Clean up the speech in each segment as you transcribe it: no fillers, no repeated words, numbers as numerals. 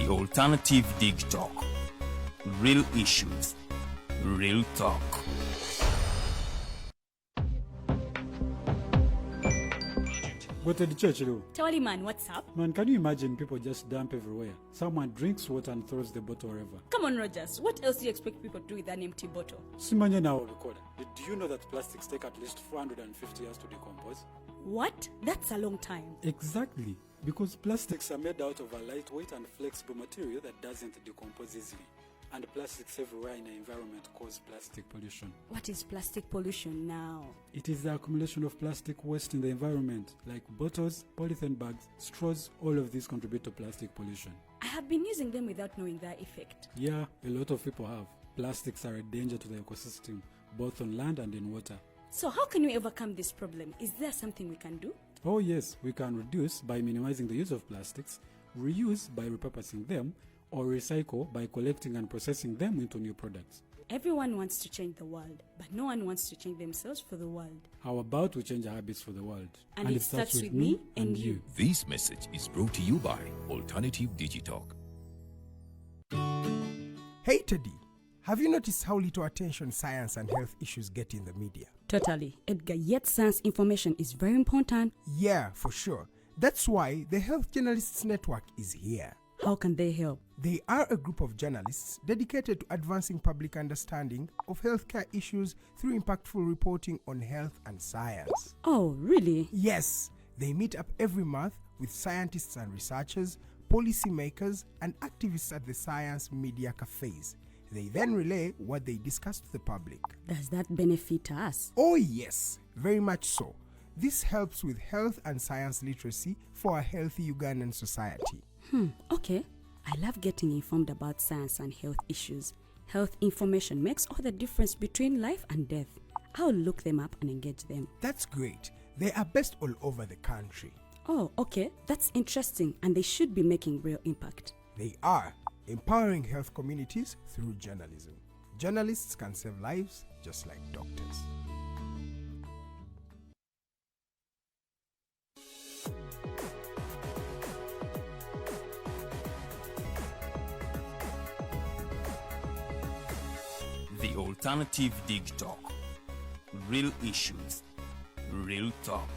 The Alternative Dig Talk. Real issues, real talk. Go to the church, Tawali man, what's up? Man, can you imagine people just dump everywhere? Someone drinks water and throws the bottle wherever. Come on, Rogers. What else do you expect people to do with an empty bottle? Simanye now, recorder. Did you know that plastics take at least 450 years to decompose? What? That's a long time. Exactly. Because plastics are made out of a lightweight and flexible material that doesn't decompose easily. And plastics everywhere in the environment cause plastic pollution. What is plastic pollution now? It is the accumulation of plastic waste in the environment, like bottles, polythene bags, straws. All of these contribute to plastic pollution. I have been using them without knowing their effect. Yeah, a lot of people have. Plastics are a danger to the ecosystem, both on land and in water. So how can we overcome this problem? Is there something we can do? Oh yes, we can reduce by minimizing the use of plastics, reuse by repurposing them, or recycle by collecting and processing them into new products. Everyone wants to change the world, but no one wants to change themselves for the world. How about we change our habits for the world? And it starts with me and you. This message is brought to you by Alternative Digitalk. Hey Teddy, have you noticed how little attention science and health issues get in the media? Totally, Edgar, yet science information is very important. Yeah, for sure. That's why the Health Journalists Network is here. How can they help? They are a group of journalists dedicated to advancing public understanding of healthcare issues through impactful reporting on health and science. Oh, really? Yes, they meet up every month with scientists and researchers, policymakers, and activists at the science media cafes. They then relay what they discuss to the public. Does that benefit us? Oh yes, very much so. This helps with health and science literacy for a healthy Ugandan society. Okay. I love getting informed about science and health issues. Health information makes all the difference between life and death. I'll look them up and engage them. That's great. They are based all over the country. Oh, okay. That's interesting, and they should be making real impact. They are empowering health communities through journalism. Journalists can save lives just like doctors. The Alternative Dig Talk. Real issues, real talk.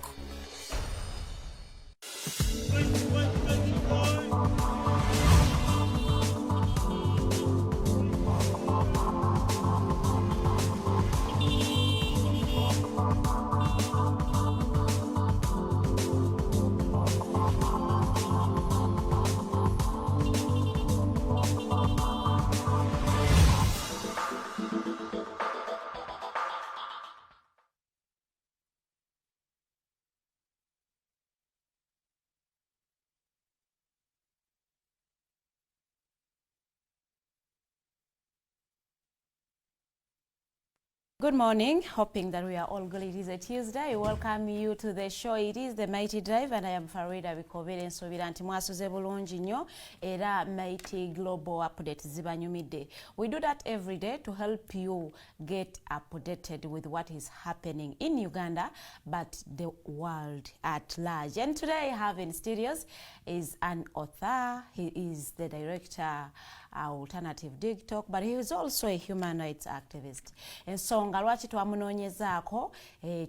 Good morning, hoping that we are all good. It is a Tuesday. Welcome you to the show. It is the Mighty Drive and I am Farida Bikobere Nsobira nti mwasuze bulungi nnyo era Mighty Global Update zibanyumidde. We do that every day to help you get updated with what is happening in Uganda but the world at large. And today I have in studios is an author. He is the director Alternative Dig Talk, but he is also a human rights activist. And so nga lwaki twamunoonyezaako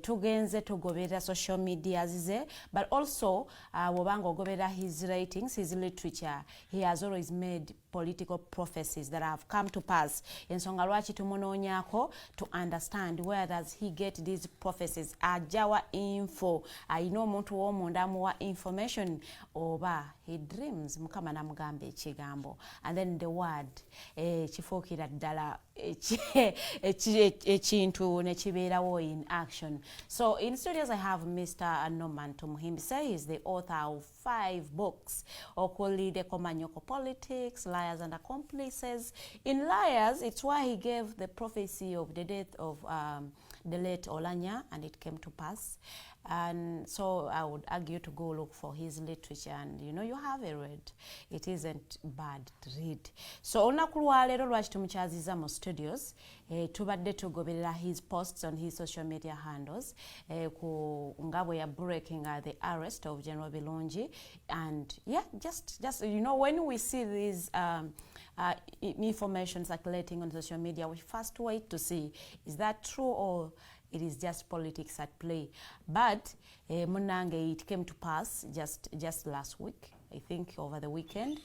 tugenze tugobera social media ze, but also wobanga ogobera his writings, his literature, he has always made political prophecies that have come to pass. Ensonga lwaki tumunoonyaako to understand where does he get these prophecies. Ajawa info, ayina omuntu w'omunda amuwa information oba he dreams mukama namugamba ekigambo and then the word kifuukira ddala ekintu nekibeerawo in action. So in studios I have Mr. Norman Tumuhimbise. He is the author of 5 books: Okukwatibwa, Manyoko Politics, Liars and Accomplices. In Liars, it's why he gave the prophecy of the death of the late Olanya, and it came to pass. And so I would argue to go look for his literature, and you know, you have a read. It isn't bad to read. So olunaku lwa leero lwaki tumukyaziza mu studios, tubadde tugoberera his posts on his social media handles, ku nga bwe ya breaking the arrest of General Bilungi. And yeah, just you know, when we see these information circulating on social media, we first wait to see, is that true or it is just politics at play? But munange, it came to pass just last week, I think over the weekend,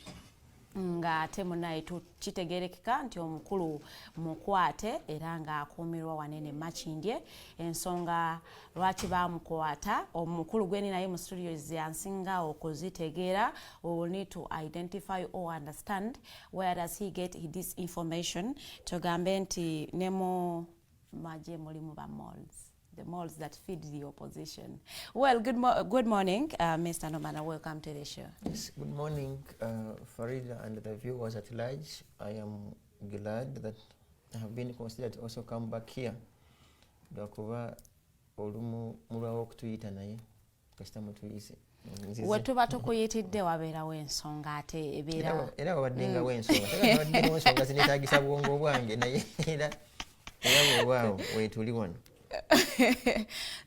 nga ate munaye kitegerekeka nti omukulu mukwate era nga akuumirwa wanene Makindye. Ensonga lwaki bamukwata omukulu gweni naye mu studios yansinga okuzitegeera. We will need to identify or understand where does he get this information. Tugambe nti nemo magye mulimu ba malls, the malls that feed the opposition. Well, good morning, Mr. Nomana. Welcome to the show. Yes, good morning, Farida and the viewers at large. I am glad that I have been considered to also come back here. Lwakuba olumu mulwawo okutuyita naye kasita mutuyise. Wetuba tukuyitidde wabeerawo ensonga ate ebeera. Era wabaddengawo ensonga. Wabaddengawo ensonga zinetaagisa bwongo bwange naye era waawo weetuli wano.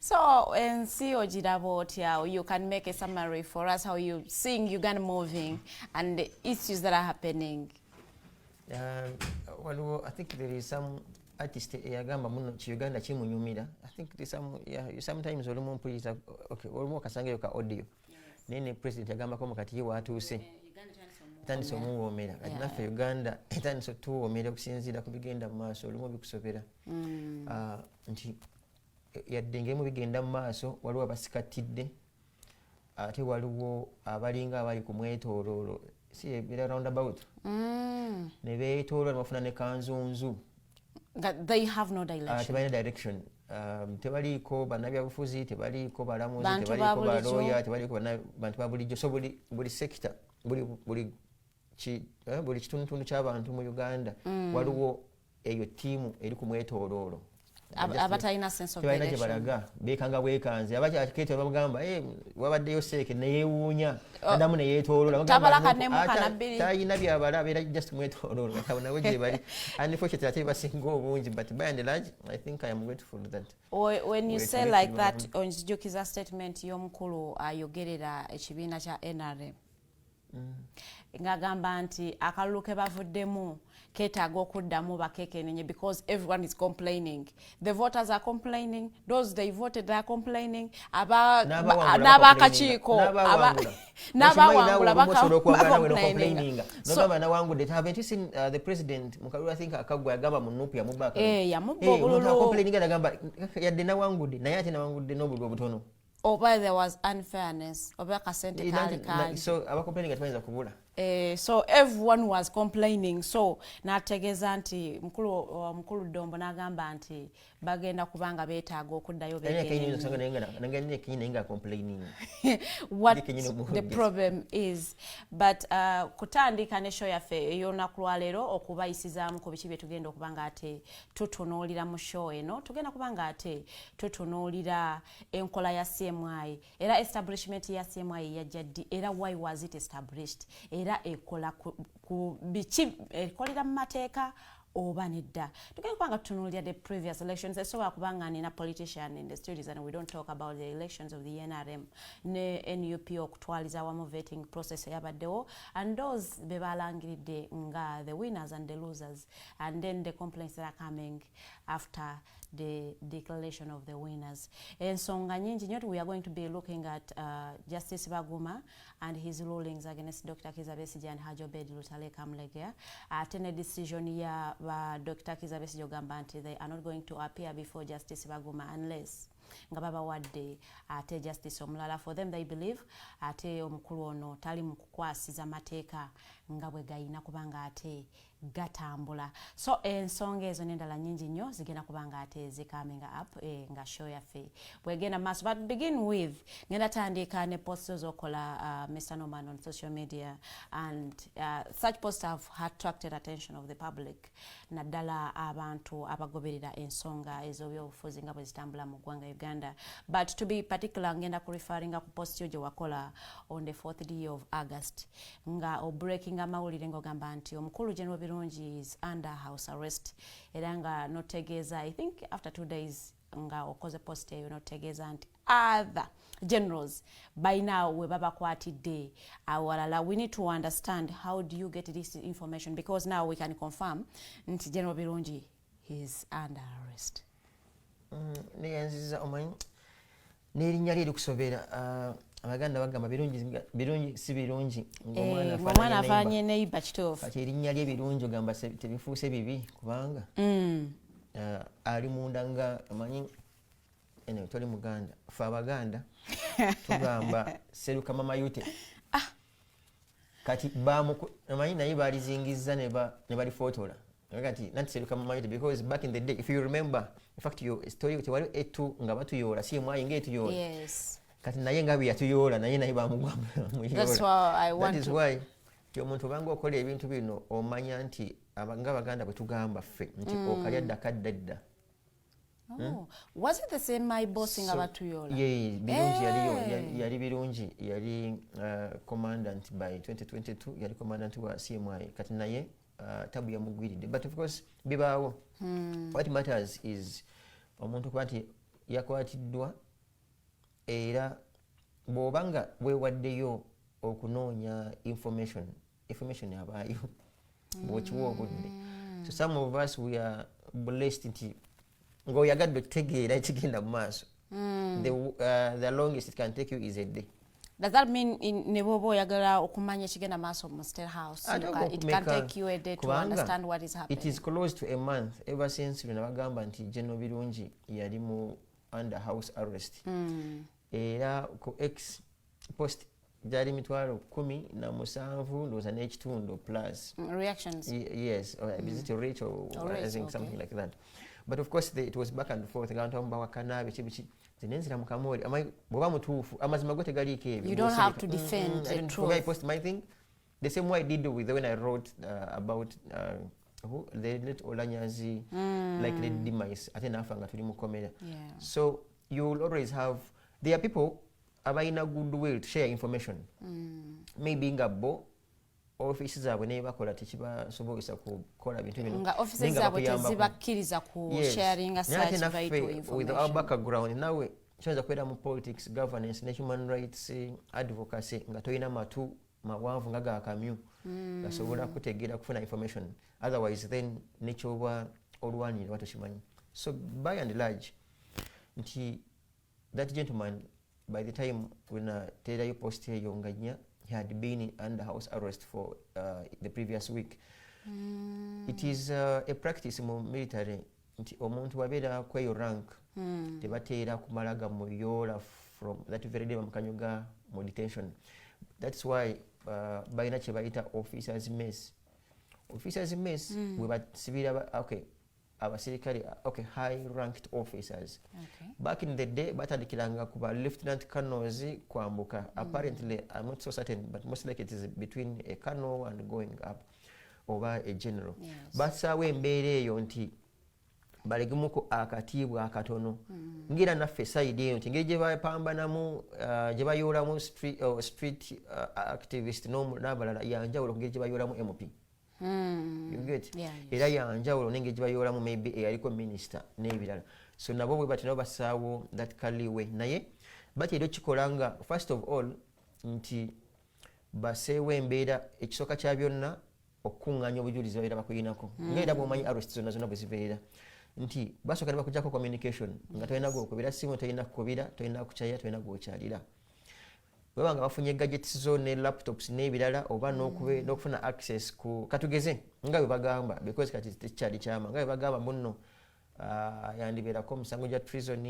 So, and see you can make a summary for us how you seeing Uganda moving and the issues that are happening. Well, I think there is some artist agamba muno Uganda kimunyumira. I think there's some sometimes olumu mpuliriza okay olumu kasanga yoka audio. Nene president agamba ko mukati watuuse. Tandise omuwoomera kati naffe Uganda tandise tuwoomera okusinziira ku bigenda mu maaso olumu bikusobera. Nti yadde ngemu bigenda mu maaso waliwo abasikatidde ate waliwo abalinga abali ku mwetooloolo si ebira roundabout ne beetooloola ne bafuna ne kanzunzu. They have no direction. Tebalina direction. Tebaliiko bannabyabufuzi, tebaliiko balamuzi, tebaliiko balooya, tebaliiko bantu ba bulijjo. So buli sector, buli kitundutundu ky'abantu mu Uganda waliwo eyo ttiimu eri ku mwetooloolo. Abatalina sense of direction. Balaga bekanga bwekanze abakyakete bamugamba wabaddeyo seeke neyeewuunya adamu neyeetooloola talina byabala abeera just mwetooloola nawe gye bali unfortunately ate basinga obungi but by and large I think I am grateful that when you say like that onzijukiza statement y'omukulu ayogerera ekibiina kya NRM ngagamba nti akalulu ke bavuddemu ketaaga okuddamu bakekenenye because everyone is complaining. The voters are complaining, those they voted they are complaining, n'abakakiiko n'abawangula complaining. So haven't you seen the president Mukalula I think akagwa agamba mu nupu yamubaka complaining agamba yadde nawangudde naye ate nawangudde n'obulwa obutono. Oba there was unfairness oba kasente kali so aba complaining atmayinza kubula. So everyone was complaining. So nategeeza nti mukulu Dombo n'agamba nti bagenda kubanga beetaaga okuddayo what the problem is. But kutandika ne show yaffe ey'olunaku lwa leero okubayisizaamu ku biki bye tugenda okubanga ate tutunuulira mu show eno. Tugenda kubanga ate tutunuulira enkola ya CMI era establishment ya CMI yajja ddi era why was it established era ekola ku biki ekolera mu mateeka oba nedda. Tugenda kubanga tutunuulira the previous elections. Esobola kubanga nina politician in the studios and we don't talk about the elections of the NRM ne NUP okutwaliza wamu vetting process yabaddewo and those be balangiridde nga the winners and the losers and then the complaints that are coming after the declaration of the winners. Ensonga nyingi nnyo we are going to be looking at Justice Baguma and his rulings against Dr. Kizza Besigye and Hajji Obeid Lutale Kamlegya. Atene decision ya Dr. Kizza Besigye ogamba nti they are not going to appear before Justice Baguma unless nga babawadde ate justice omulala. For them they believe ate omukulu ono tali mu kukwasiza mateeka nga bwe gayina kubanga ate gatambula. So ensonga ezo n'endala nnyingi nnyo zigenda kuba nga ate coming up nga show yaffe bwegenda maaso. But begin with ngenda tandika ne posts zokola Mr. Norman on social media, and such posts have attracted attention of the public naddala abantu abagoberera ensonga ez'ebyobufuzi nga bwe zitambula mu ggwanga Uganda. But to be particular ngenda ku referring ku post yo gye wakola on the 4th day of August nga breaking amawulire ng'ogamba nti omukulu General Birungi is under house arrest era nga notegeeza I think after 2 days nga okoze post eyo notegeeza nti other generals by now we babakwatidde awalala. We need to understand how do you get this information, because now we can confirm nti General Birungi is under arrest. Neyanziza omanyi n'erinnya lye likusobera abaganda bagamba birungi si birungi ng'omwana afaanye neighbor kituufu. kati erinnya lye birungi ogamba tebifuuse bibi kubanga ali munda nga omanyi ene toli Muganda fe Abaganda tugamba seruka mama yute kati omanyi naye balizingizza ne balifotola kati nanti seruka mama yute, because back in the day if you remember, in fact your story tewali etu nga batuyoola si emwayi ng'etuyoola. Yes. Kati naye nga bwe yatuyoola naye bamugwa muyoola. That's why I want to. That is why omuntu obanga okola ebintu bino omanya nti nga Abaganda bwe tugamba ffe nti okalya ddaka ddadda. Was it the same my boss nga batuyoola? Yeah, Birungi yali Birungi yali commandant by 2022 yali commandant wa CMI kati naye tabu yamugwiridde, but of course bibaawo. What matters is omuntu kuba nti yakwatiddwa era bw'obanga weewaddeyo okunoonya information yabaayo bw'okiwa obudde. So some of us we are blessed nti ng'oyagadde okutegeera ekigenda mu maaso. The longest it can take you is a day. Does that mean ne bw'oba oyagala okumanya ekigenda maaso mu State House, it can take you a day to understand what is happening? It is close to a month ever since lwe nabagamba nti General Birungi yali mu under house arrest. Era ku X post gyali 17,000 ndowooza n'ekitundu plus reactions. Yes, is it rich or I think something like that. But of course it was back and forth. Abantu bawakana biki zinenzira mu Kamori bw'oba mutuufu amazima go tegaliiko ebyo. You don't have to defend the truth. I post my thing the same way I did with when I wrote about the late Olanyazi like the demise ate nafa nga tuli mu komera. So you will always have, there are people abayina goodwill to share information. Maybe nga bo offices zaabwe naye bakola tekibasobozesa kukola bintu bino nga offices zaabwe tezibakkiriza ku sharing such vital information. With our background nawe kyoyinza kubeera mu politics, governance ne human rights advocacy nga toyina matu mawanvu nga gakamyu gasobola kutegeera kufuna information, otherwise then nekyoba olwanirira watokimanyi. So by and large nti that gentleman by the time when terayo post eyo nganya he had been under house arrest for the previous week. It is a practice mu military nti omuntu wabeera kweyo rank tebateera kumala gamuyoola from that very day bamukanyoga mu detention. That's why balina kye bayita officers mess. Officers mess we basibira abasirikale high ranked officers. Back in the day batandikiranga kuba lieutenant colonels kwambuka. Apparently I'm not so certain, but most likely it is between a colonel and going up over a general. Basaawe embeera eyo nti balegemuko akatiibwa akatono ngira naffe side eyo nti ngeri gye bapambanamu gye bayoolamu street activist n'abalala yanjawulo ngeri gye bayoolamu MP. You get era yanjawulo n'engeri gye bayoolamu maybe eyaliko minister n'ebirala. So nabo bwe bati nabo basaawo that kaliwe naye batera okikola nga first of all nti baseewo embeera ekisooka kya byonna okukuŋŋaanya obujulizi babeera bakuyinako ng'era bw'omanyi arrest zonna bwe zibeera nti basooka ne bakugyako communication nga tolina gwokubira simu, tolina kukubira, tolina kukyalira, tolina gwokyalira. Bweba nga bafunye gadgets zo ne laptops n'ebirala oba n'okufuna access ku katugeze nga bwe bagamba, because kati tekyali kyama nga bwe bagamba munno yandibeerako omusango gya treason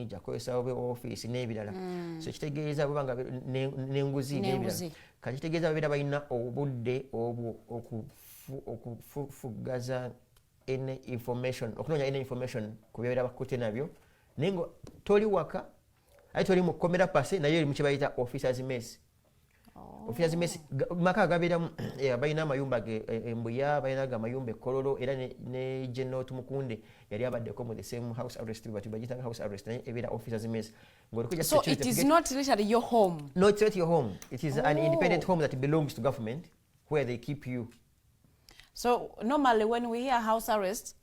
gyakozesa obe office n'ebirala. So kitegeeza bwebanga n'enguzi n'ebirala kati kitegeeza babeera balina obudde obwo okufugaza any information okunoonya any information ku byabeera bakutte nabyo naye nga toli waka ate toli mu kkomera pase naye eri mu kye bayita officers mess. Officers mess maka gabeeramu balina amayumba embuya balina amayumba ekkololo era ne General Tumukunde yali abaddeko mu the same house arrest but bagitanga house arrest naye ebeera officers mess. So it is not literally your home? No, it's not your home. It is an independent home that belongs to government where they keep you. So normally when we hear house arrest,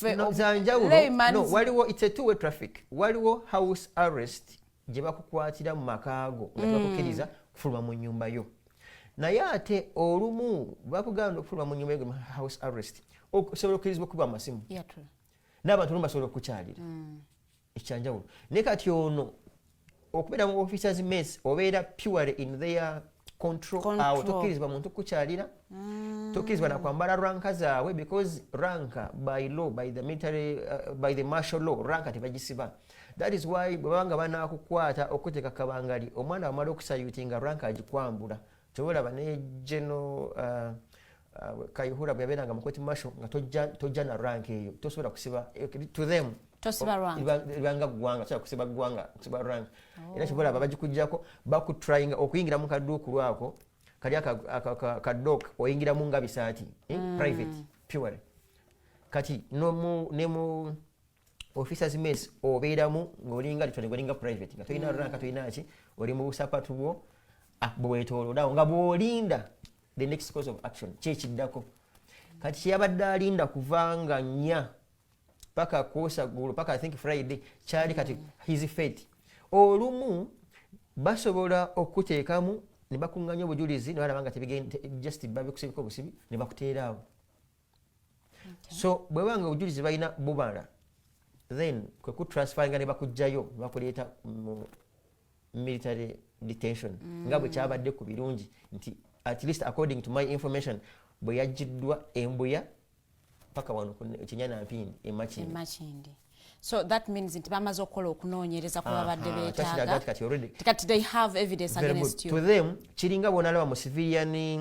no, waliwo it's a two-way traffic. Waliwo house arrest gye bakukwatira mu makaago nga tebakukkiriza kufuluma mu nnyumba yo. Naye ate olumu bakugamba okufuluma mu nnyumba yo house arrest osobola okukkirizibwa okuba amasimu n'abantu olumu basobola okukukyalira ekyanjawulo. Naye kati ono okubeera mu officers mess obeera purely in their control. Awo tokkirizibwa muntu kukyalira, tokkirizibwa na kwambala ranka zaabwe because ranka by law, by the military, by the martial law, ranka tebagisiba. That is why bwebanga banakukwata okuteeka kabangali omwana amala okusayutinga ranka agikwambula. Tobolaba ne General Kayihura bwe yabeeranga mu court martial nga tojja na ranka eyo tosobola kusiba to them. Tosiba rank. Ibanga gwanga kya kusiba gwanga kusiba rank. Era kibola babagikujjako bakutryinga okuyingira mu kaduuku lwako kali akadok oyingira mu nga bisaati private pure. Kati ne mu officers mess obeeramu ng'olinga litone ngolinga private nga toyina rank toyina ki oli mu busapatu bwo bwetoloodawo nga bw'olinda the next course of action kyekiddako. Kati kyeyabadde alinda kuvanga nnya paka kosa gulu paka I think Friday kyali kati his fate. Olumu basobola okuteekamu ne bakunganya obujulizi ne balaba nga tebigenda just babikusibiko obusibi ne bakuteeraawo. So bwe banga obujulizi balina bubala then kwe ku transferinga ne bakujjayo bakuleeta mu military detention nga bwe kyabadde ku birungi nti at least according to my information bwe yajjiddwa embuya paka wano kinyana mpindi Makindi. So that means nti bamaze okukola okunoonyereza ku babadde beetaaga kati they have evidence against you. To them kiringa bonalaba mu civilian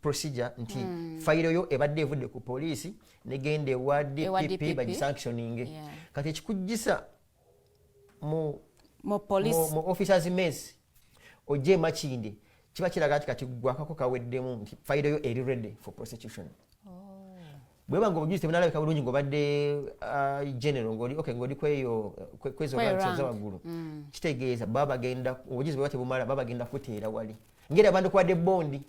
procedure nti fayiro yo ebadde evudde ku poliisi negende ewa DPP bagisanctioning. Kati ekikujjisa mu officers mess ojje Makindi kiba kiraga kati gwakako kaweddemu nti fayiro yo eri ready for prosecution. Bwebanga obujulizi tebunalabika bulungi ng'obadde general ng'oli kwezo ranks waggulu kitegeeza babagenda obujulizi bweba tebumala babagenda kuteera wali ngeri abantu kuwadde bondi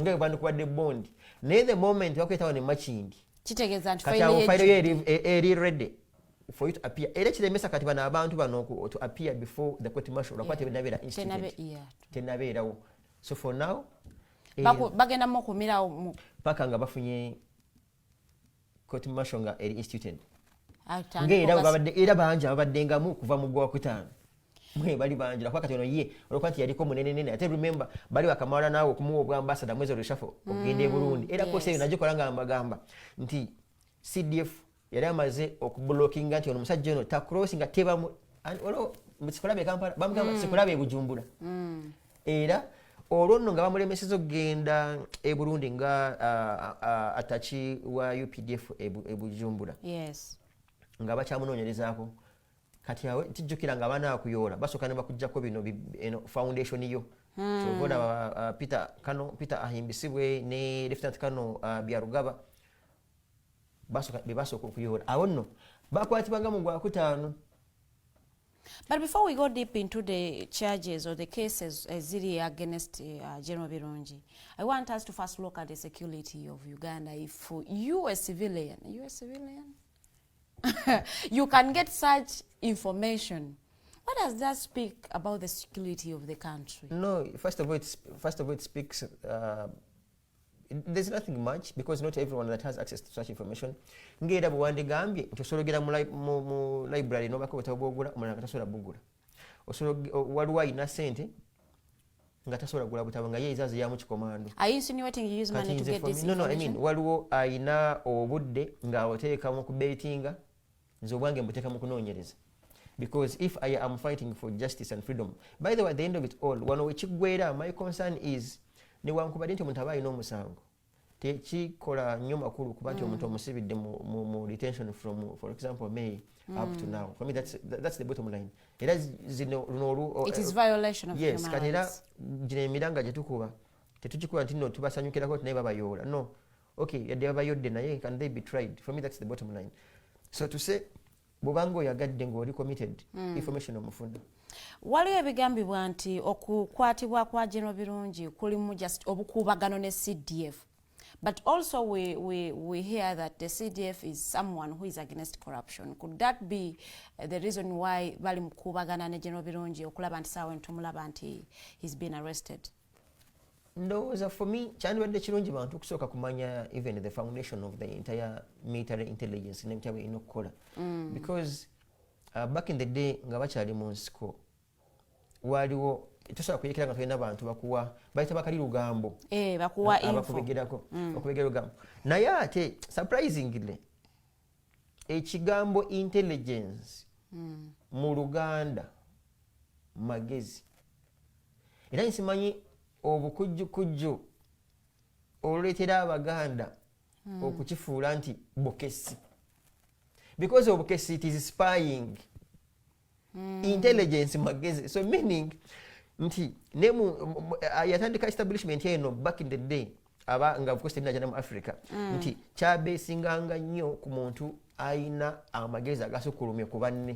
ngeri abantu kuwadde bondi naye the moment bakwetawo ne Makindi kitegeeza nti fayiro yo eri ready for you to appear. Era kiremesa kati bano abantu bano to appear before the court martial lwakuba tenabeera instituted tenabeerawo. So for now bagenda mu kumirawo paka nga bafunye court martial nga eri instituted ng'era bangi ababaddengamu kuva mu Gwakutaano mwe bali bangi lwakuba kati ono ye olwokuba nti yaliko munenenene ate remember bali bakamala naawe okumuwa obwambasada mwezi olweshafo okugenda e Burundi era kosa eyo najjo kola nga mbagamba nti CDF yali amaze okublockinga nti ono musajja ono takrossinga tebamu sikulabe e Kampala bamugamba sikulabe e Bujumbura era olwo nno nga bamulemeseza okugenda e Burundi nga atachi wa UPDF e Bujumbura nga bakyamunoonyerezaako. Kati awe tijjukira nga abaana bakuyoola basooka ne bakuggyako bino foundation yo kyova Peter ahimbisibwe ne Lieutenant Kano Byarugaba basooka okuyoola awo nno bakwatibwanga mu Gwakutaano. But before we go deep into the charges or the cases ziri against General Birungi, I want us to first look at the security of Uganda. If you a civilian, you can get such information. What does that speak about the security of the country? No, first of all, it speaks. There's nothing much because not everyone that has access to such information. Ngera bwande gambye tosologera mu library no bako botabogula omulanga tasola bugula. Waliwo ina sente nga tasola gula butaba nga ye izazi ya mu kikomando. Are you insinuating you use money to get this information? No, I mean waliwo aina obudde nga oteeka mu kubetinga nzo bwange mbuteka mu kunoonyereza. because if I am fighting for justice and freedom, by the way, at the end of it all, wano wekiggwera, my concern is newankubadde nti omuntu aba alina omusango tekikola nnyo makulu kuba nti omuntu omusibidde mu detention from, for example, May up to now. For me, that's the bottom line. It is violation of yes, human kati era rights. gino emiranga gye tukuba tetugikuba nti no tubasanyukirako naye babayoola. No, okay, yadde babayodde naye can they be tried? For me, that's the bottom line. So to say bw'obanga oyagadde ng'oli committed, information omufuna. Waliwo ebigambibwa nti okukwatibwa kwa General Birungi kulimu just obukuubagano ne CDF. But also we hear that the CDF is someone who is against corruption. Could that be the reason why bali mukubagana ne General Birungi okulaba nti sawa ntumulaba nti he's been arrested? Ndowooza for me kyandibadde kirungi bantu okusooka kumanya even the foundation of the entire military intelligence n'ebitabo erina okukola. Because back in the day nga bakyali mu nsiko waliwo tosobola kuyekera nga tulina abantu bakuwa bayita bakali lugambo bakuwa info abakubegerako okubegera lugambo naye ate surprisingly ekigambo intelligence mu Luganda magezi era nsimanyi obukujjukujju oluleetera Abaganda okukifuula nti bukesi because obukesi it is spying. Intelligence magezi, so meaning nti yatandika establishment eno back in the day aba nga of course tebinaja mu Africa nti kyabesinganga nnyo ku muntu ayina amagezi agasukulumye ku banne.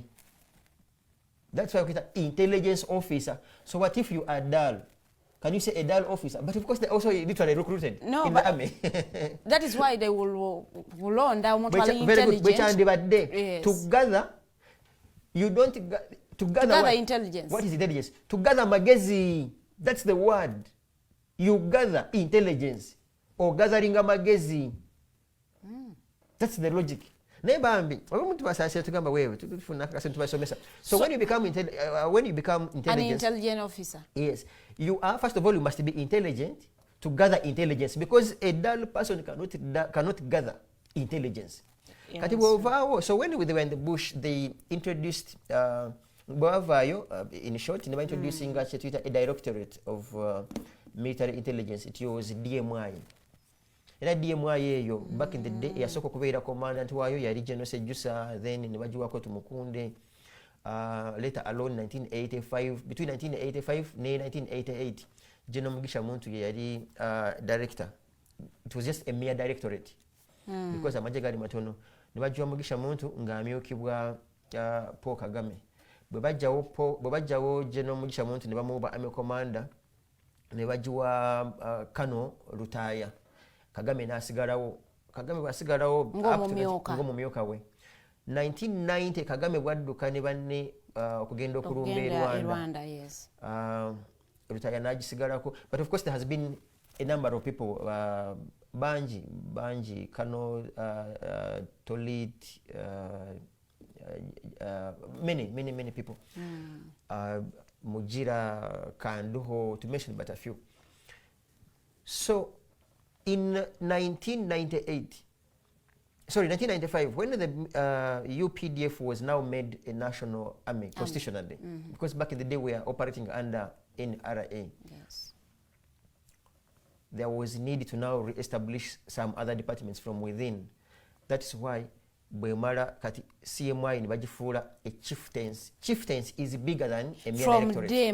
That's why we call intelligence officer. So what if you are dull? Can you say a dull officer? But of course they also literally recruited in the army. That is why they will learn that intelligence. Yes. To gather, you don't to gather intelligence. What is intelligence? To gather magezi. That's the word. You gather intelligence or gathering a magezi. That's the logic. So when you become intelligent, an intelligent officer, yes, you are, first of all, you must be intelligent to gather intelligence, because a dull person cannot gather intelligence. Yes. So when they were in the bush, they introduced in short, they were introducing a directorate of military intelligence. It was DMI. Era DMI eyo back in the day yasooka okubeera commandant waayo yali General Sejusa, then ne bagiwako Tumukunde, later alone 1985, between 1985 ne 1988 General Mugisha Muntu yali director. It was just a mere directorate because amagye gali matono. Ne bagiwa Mugisha Muntu ng'amyukibwa Paul Kagame. Bwe bajjawo General Mugisha Muntu ne bamuwa army commander ne bagiwa Kano Lutaya. Kagame nasigalawo. Kagame bwasigalawo ng'omumyuka we. 1990 Kagame bwadduka ne banne okugenda okulumba e Rwanda. Yes. Lutaya n'agisigalako. But of course there has been a number of people, Banji, Kano, Tolit, many people. Mujira, Kanduho, to mention but a few. So in 1995, when the UPDF was now made a national army constitutionally, because back in the day we were operating under NRA, yes, there was need to now re-establish some other departments from within. That is why Bwemala Kati CMI ni bagifuula a chieftains. Chieftains is bigger than a mere directorate.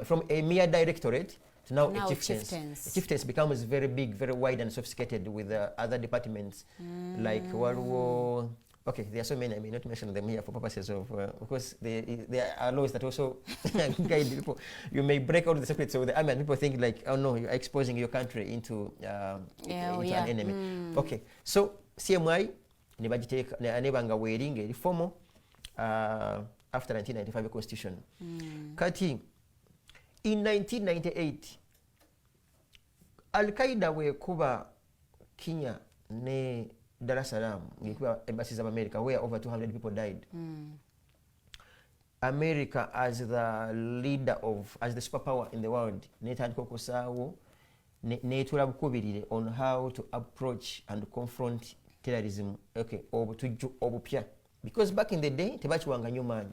From a mere directorate to now a chieftains. A chieftains becomes very big, very wide and sophisticated with other departments like Waluo. Okay, there are so many. I may not mention them here for purposes of course there are laws that also guide people. You may break out the secrets of the army and people think like, oh no, you are exposing your country into an enemy. Okay, so CMI ne bagiteeka nebanga weeringa eri formal after 1995 constitution. Kati in 1998 Al-Qaeda wekuba Kenya ne Dar es Salaam, embassies of America, where over 200 people died. America, as the leader as the superpower in the world, on how to approach and confront terrorism. Okay, obupya because back in the day tebakiwanga nnyo maanyi.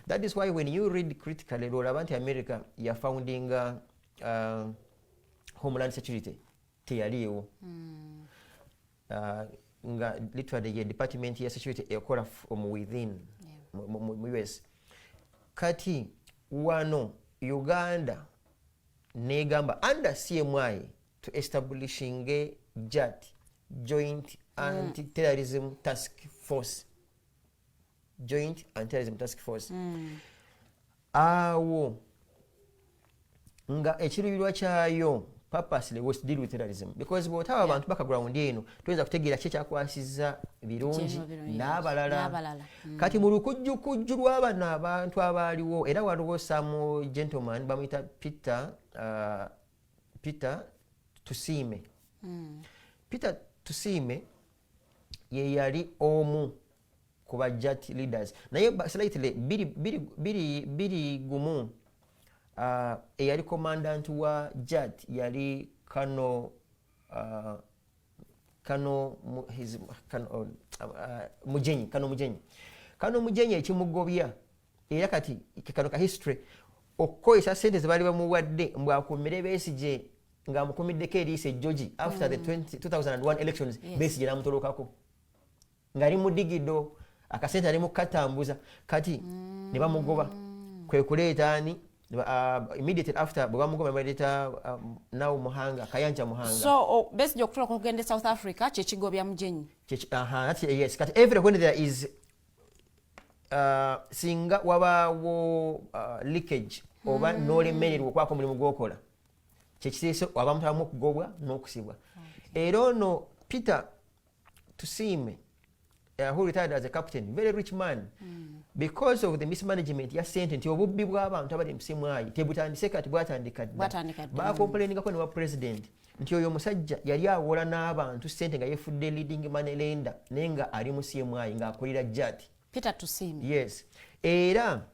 That is why when you read critically olaba nti America ya founding Homeland Security teyaliiwo. Nga literally ye department ya security ekola from within mu US. Kati wano Uganda negamba under CMI to establishing a JAT, Joint Anti-Terrorism Task Force. Joint Anti-Terrorism Task Force. Awo nga ekiruubirirwa kyayo purposely was to deal with terrorism, because bw'otaba abantu background eno tuyinza kutegeera ki ekyakwasizza birungi n'abalala. Kati mu lukujjukujju lw'abano abantu abaaliwo era waliwo some gentleman bamuyita Peter Tusime. Peter Tusime ye yali omu ku ba JAT leaders naye slightly biri gumu eyali commandant wa JAT yali Kano Mujenyi ekimugobya era kati kano ka history okukozesa sente ze baali bamuwadde mbw akumire Besigye ng'amukumiddeko eriisa ejjogi after the 2001 elections. Besigye n'amutolokako ng'ali mu digido akasente ali mu katambuza kati ne bamugoba kwe kuleeta ani immediately after bwe bamugoba baleeta nawo Muhanga Kayanja Muhanga. So Besigye okutoloka okugenda South Africa kyekigobya Mujenyi. Yes, kati every when there is singa wabaawo leakage oba n'olemererwa okwako mulimu gw'okola kyekiteese abantu okugobwa n'okusibwa. Era ono Peter Tusime who retired as a captain, very rich man, because of the mismanagement ya sente nti obubbi bw'abantu abali musimwayi tebutandise kati bwatandika dda. Bakomplainingako ne wa president nti oyo omusajja yali awola n'abantu sente nga yefudde leading money lender naye nga ali mu CMI ng'akolera JAT. Peter Tusime. Yes. Era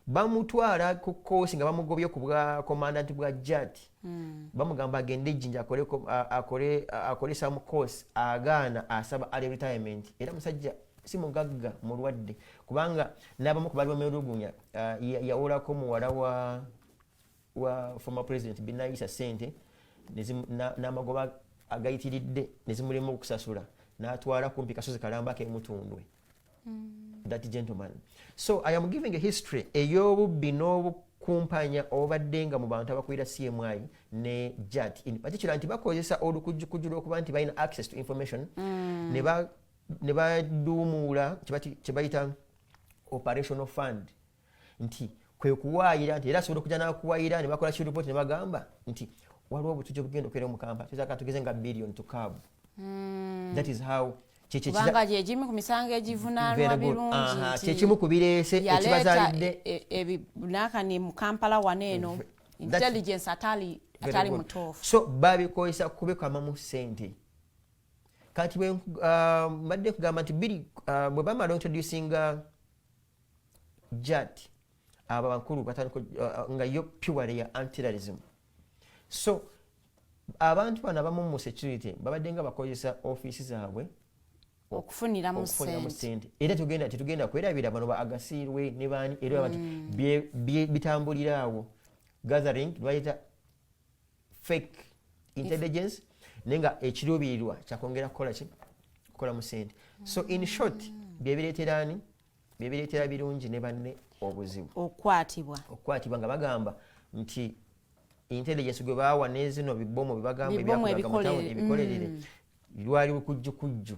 bamutwala ku koosi nga bamugobye ku bwa commandant bwa JAT. Bamugamba agende Jinja akole some course agaana asaba early retirement. Era musajja si mugagga mulwadde kubanga n'abamu ku bali bamulugunya yawolako muwala wa former president Binaisa sente n'amagoba agayitiridde ne zimulimu okusasula n'atwala kumpi Kasozi Kalamba k'emutundwe. That gentleman. So I am giving a history ey'obubbi n'obukumpanya obadde nga mu bantu abakulira CMI ne JAT in particular nti bakozesa olukujjukujju lw'okuba nti balina access to information ne baduumuula kye bayita operational fund nti kwe kuwaayira nti era asobola okujja n'akuwaayira ne bakola kiripoti ne bagamba nti waliwo obutujju obugenda okubeera mu Kampala tuyinza tugeze nga billion to cab. That is how kubanga gyegimu ku misango egivunaanwa birungi kyekimu ku bireese ekibazaalidde ebinakani mu Kampala wano eno intelligence atali mutuufu. So babikozesa kubekamamu ssente. Kati mbadde kugamba nti bwe bamala introducing JAT abo bakulu batandika nga yo purely ya anti-terrorism. So abantu bano abamu mu security babadde nga bakozesa ofiisi zaabwe okufuniramu ssente. Era tetugenda kwerabira bano ba Agasirwe ne baani era bati bitambulira awo gathering bayita fake intelligence nenga ekiruubirirwa kyakwongera kukola mu ssente. So in short byebireetera birungi ne banne obuzibu okukwatibwa nga bagamba nti intelligence gwe baawa nezino bibomu bibagamba ebikolerere lwali lukujjukujju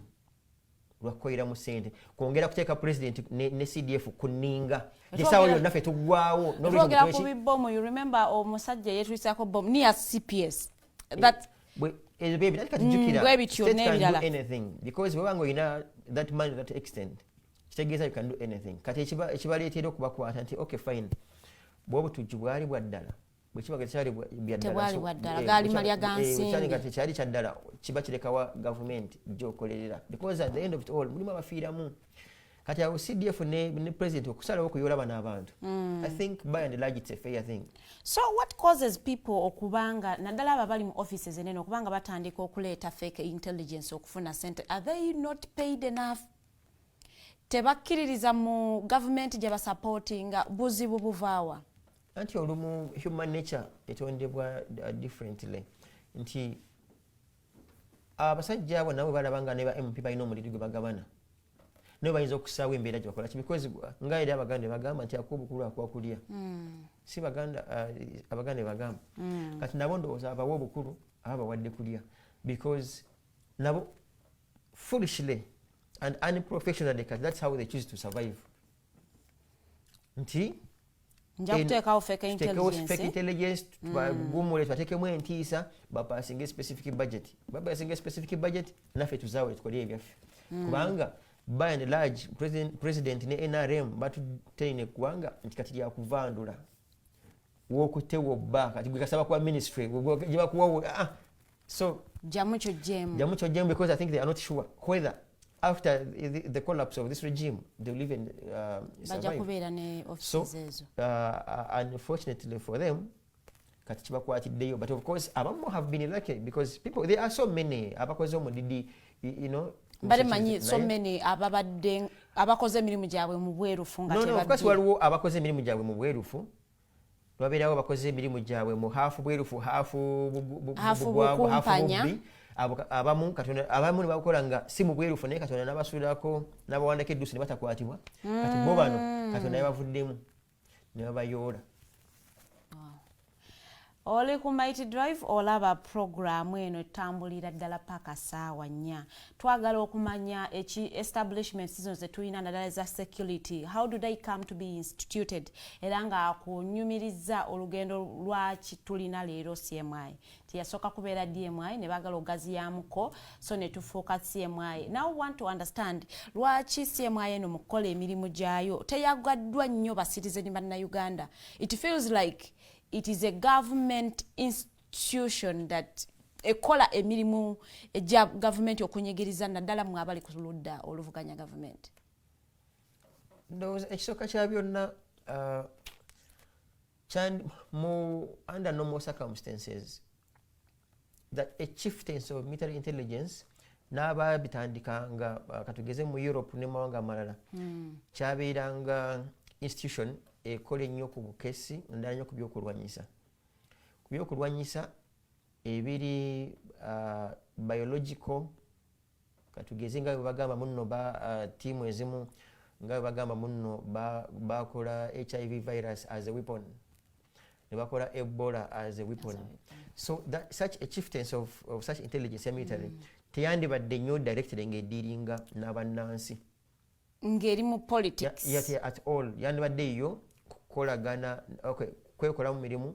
lwakolera mu ssente kwongera kuteeka president ne CDF kuninga esawa yonna ffe tuggwawo twogera ku bibomu. You remember omusajja yeetwisako bomu near CPS that anything because bwebanga oyina that money that extent kitegeeza you can do anything. Kati ekibaleetera okubakwata nti okay fine bw'obutujju bwali bwa ddala bwe kiba tekyali bwaddala gaali malya ga nsimbi tekyali kya ddala kiba kirekawa gavumenti gy'okolerera because at the end of it all mulimu abafiiramu. Kati awo CDF ne president okusalawo okuyoola bano abantu. I think by and large it's a fair thing. So what causes people okubanga naddala abo abali mu offices enene okubanga batandika okuleeta fake intelligence okufuna sente? Are they not paid enough? tebakkiririza mu government gye basupportinga buzibu buvaawa anti olumu human nature etondebwa differently nti abasajja abo nabo balaba nga ne ba MP balina omuliri gwe bagabana nabo bayinza okusaawa embeera gye bakola ki because nga era abaganda bagamba nti akubukulu akwakulya si baganda abaganda bagamba kati nabo ndowooza abawa obukulu abawadde kulya because nabo foolishly and unprofessionally that's how they choose to survive nti nja kuteekawo fake intelligence bagumule twateekemu entiisa bapasinga specific budget naffe tuzaawe tukole ebyaffe kubanga by and large president ne NRM batuteine eggwanga nti kati lyakuvandula wokutewo bba kati gwe kasaba kwa ministry gye bakuwa so jamu kyojjemu because I think they are not sure whether after the collapse of this regime they will even survive. So unfortunately for them kati kibakwatiddeyo but of course abamu have been lucky because people there are so many abakoze omudidi you know bale manyi so many ababadde abakoze emirimu gyabwe mu bwerufu nga tebadde of course waliwo abakoze emirimu gyabwe mu bwerufu lwabeerawo bakoze emirimu gyabwe mu hafu bwerufu hafu bubbi abamu katonda abamu ne bakola nga si mu bwerufu naye katonda n'abasuulako n'abawandako edduusi ne batakwatibwa kati bo bano katonda yabavuddemu ne babayoola. Oli ku Mighty Drive olaba programu eno etambulira ddala paka ssaawa 4 twagala okumanya establishments zino ze tulina naddala za security how do they come to be instituted era nga kunyumiriza olugendo lwaki tulina leero CMI tiyasooka kubeera DMI ne baagala ogaziyamuko so ne tufuuka CMI. Now want to understand lwaki CMI eno mu kukola emirimu gyayo teyagaddwa nnyo basitizeni bannayuganda. It feels like it is a government institution that ekola emirimu egya government okunyigiriza naddala mu abali ku ludda oluvuganya government. Ndowooza ekisooka kya byonna under normal circumstances that a chieftains of military intelligence n'ababitandikanga katugeze mu Europe ne mawanga amalala kyabeeranga institution ekola ennyo ku bukesi ndala nnyo ku byokulwanyisa ebiri biological katugeze nga bwe bagamba muno tiimu ezimu nga bwe bagamba muno bakola HIV virus as a weapon ne bakola Ebola as a weapon. So that such a chieftains of such intelligence military teyandibadde nnyo directed ng'ediringa n'abannansi ngeri mu politics yet at all yandibadde eyo kukolagana kwekola mu mirimu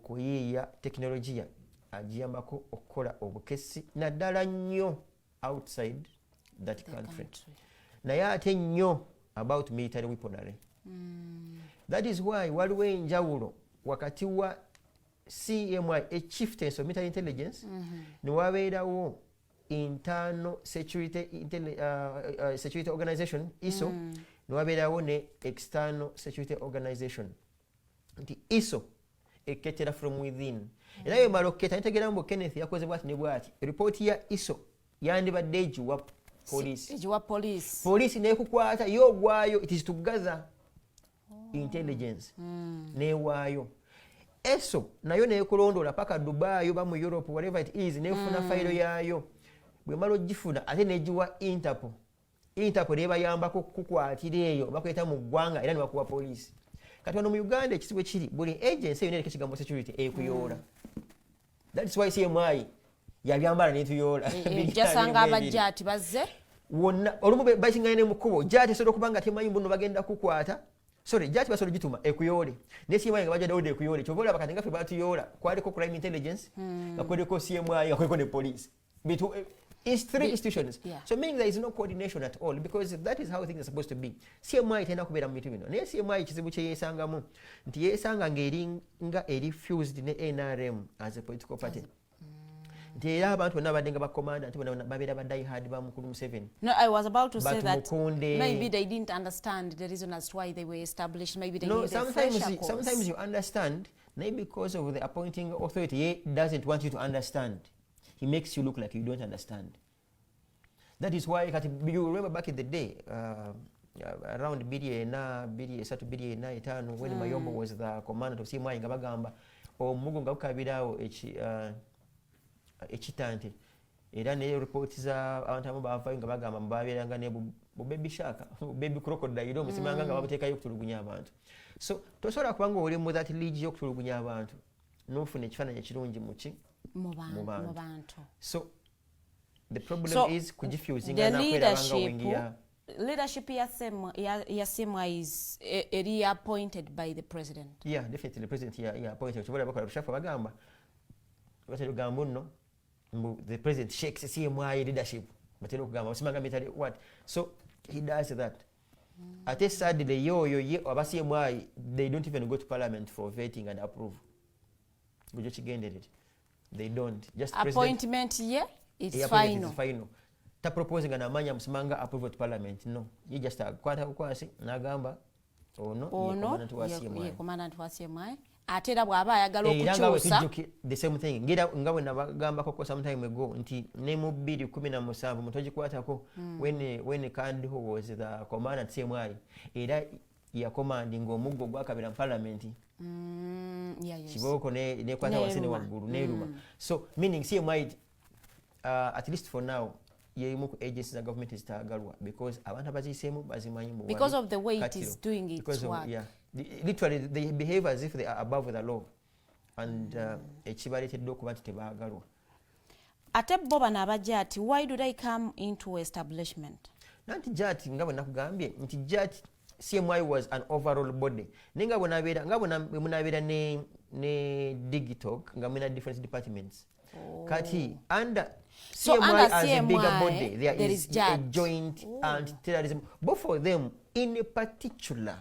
kuyiiya tekinologiya agiyambako okukola obukesi naddala nnyo outside that country naye ate nnyo about military weaponry. That is why waliwo enjawulo wakati wa CMI a chieftains of military intelligence ne wabeerawo internal security organization ISO ne wabeerawo ne external security organization nti ISO eketera from within era yo maloketa ntegera mbo Kenneth yakoze bwati ne bwati report ya ISO yandibadde ejiwa police ne kukwata yo gwayo it is to gather intelligence ne wayo ESO nayo ne kulondola paka Dubai ba mu Europe whatever it is nefuna file yayo bwe malo gifuna ate nejiwa Interpol leba yambako kukwatira eyo bakweta mu ggwanga era ne bakuwa police. Kati wano mu Uganda ekisibo kiri buli agency yonna eriko ekigambo security ekuyoola. That's why CMI yabyambala n'etuyoola. Jasanga abajjati bazze wonna olumu bayisinganye ne mukubo jati sodo kubanga temanyi mbuno bagenda kukwata jati basodo gituma ekuyoole ne CMI nga bajja dawode ekuyoole kyobola bakati nga fe batuyoola kwaliko crime intelligence ngakwedeko CMI ngakwedeko ne police bitu is three institutions. So meaning there is no coordination at all because that is how things are supposed to be. CMI tena kubeera mu mitu bino naye CMI kizibu kye yeesangamu nti yeesanga ng'eringa fused ne NRM as a political party. Nti era abantu bonna badde nga bakomanda nti bonna babeera baddayi hard ba mukulu Museveni. No, I was about to say that maybe they didn't understand the reason as to why they were established. Maybe they need sometimes you understand, maybe because of the appointing authority, he doesn't want you to understand. He makes you look like you don't understand. That is why you remember back in the day, around billion, when Mayombo was the commander of CMI nga bagamba omugo nga gukabirawo ekitante era ne reports za abantu abo bavayo nga bagamba mbabeeranga ne baby shark baby crocodile omusimanga nga babateekayo okutulugunya abantu. So tosobola kubanga oli mu that league y'okutulugunya abantu n'ofuna ekifaananyi ekirungi mu bantu. So the problem is kugifusing na kwerabanga wengia. Leadership yasemwa is appointed by the president. Yeah, definitely the president appointed. Chibola bakola bushafu bagamba batero gamba nno the president shakes CMI leadership batero kugamba osimanga mitali what. So he does that. Ate sadly yo aba CMI they don't even go to parliament for vetting and approve. Bujo kigenderere. They don't. Just appointment it's final. Ta proposing an amanya msimanga approve to parliament. No. You just kwata ukwasi nagamba ono commandant wa CMI atera bwaba ayagala okukyusa the same thing ngira ngawe nabagamba koko sometime ago nti ne mu 2017 mutoji kwatako when Kandi who was the commandant CMI era ya commanding omuggo gwakabira parliament kiboko ne kwata wasene waggulu ne ruma. So meaning CMI at least for now yemu agencies of government is tagalwa because abantu abazisemu bazimanyi mu because of the way it is doing its work. Literally they behave as if they are above the law and ekibaletedde okuba nti tebagalwa. Ate bo bano abajati, why do they come into establishment? Nanti jati nga bwe nakugambye nti jati CMI was an overall body. Ninga munabeera ne digital nga muna different departments. Kati under CMI as a bigger body, there is a joint anti-terrorism. Both of them, in particular,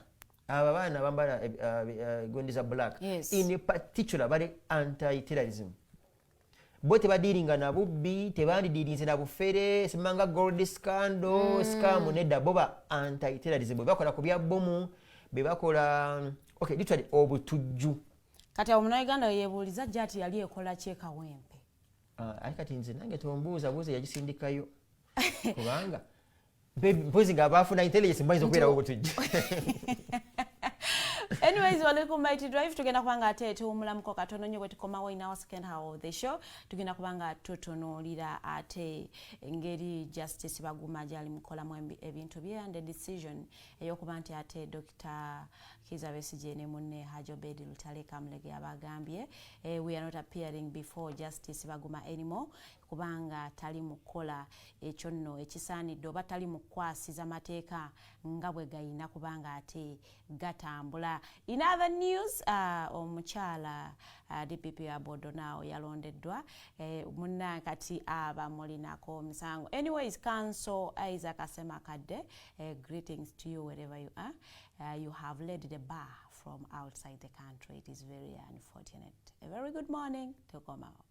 abana bambala gondiza black. In particular, very anti-terrorism. Both dealing na bubbi, tebandi dealing na bufere, simanga gold scandal, scam neda boba anti-terrorism. Bebakola kubya bomu, bebakola okay, literally obutuju. Kati omunaiganda yebuuliza jati yali ekola kyeka wempe. Kati nze nange tombuuza buuza yagisindikayo kubanga mpozi nga baafuna intelligence mbayinza okubeerawo obutujju. Anyways, welcome Mighty Drive. Tugenda kubanga ate tuwumulamuko katono nnyo bwe tukomawo in our second hour of the show. Tugenda kubanga tutunuulira ate engeri Justice Baguma gyali mukolamu ebintu bye and the decision ey'okuba nti ate Dr. Kizza Besigye ne munne Hajji Obeid Lutale Kamulege abagambye we are not appearing before Justice Baguma anymore kubanga tali mukola ekyo nno ekisaanidde oba tali mukwasiza mateeka nga bwe gayina kubanga ate gatambula. In other news, omukyala DPP abodo nao yalondeddwa munna kati abamulinako omusango. Anyways, Council Isaac Asemakadde, greetings to you wherever you are. You have led the bar from outside the country. It is very unfortunate. A very good morning to come out.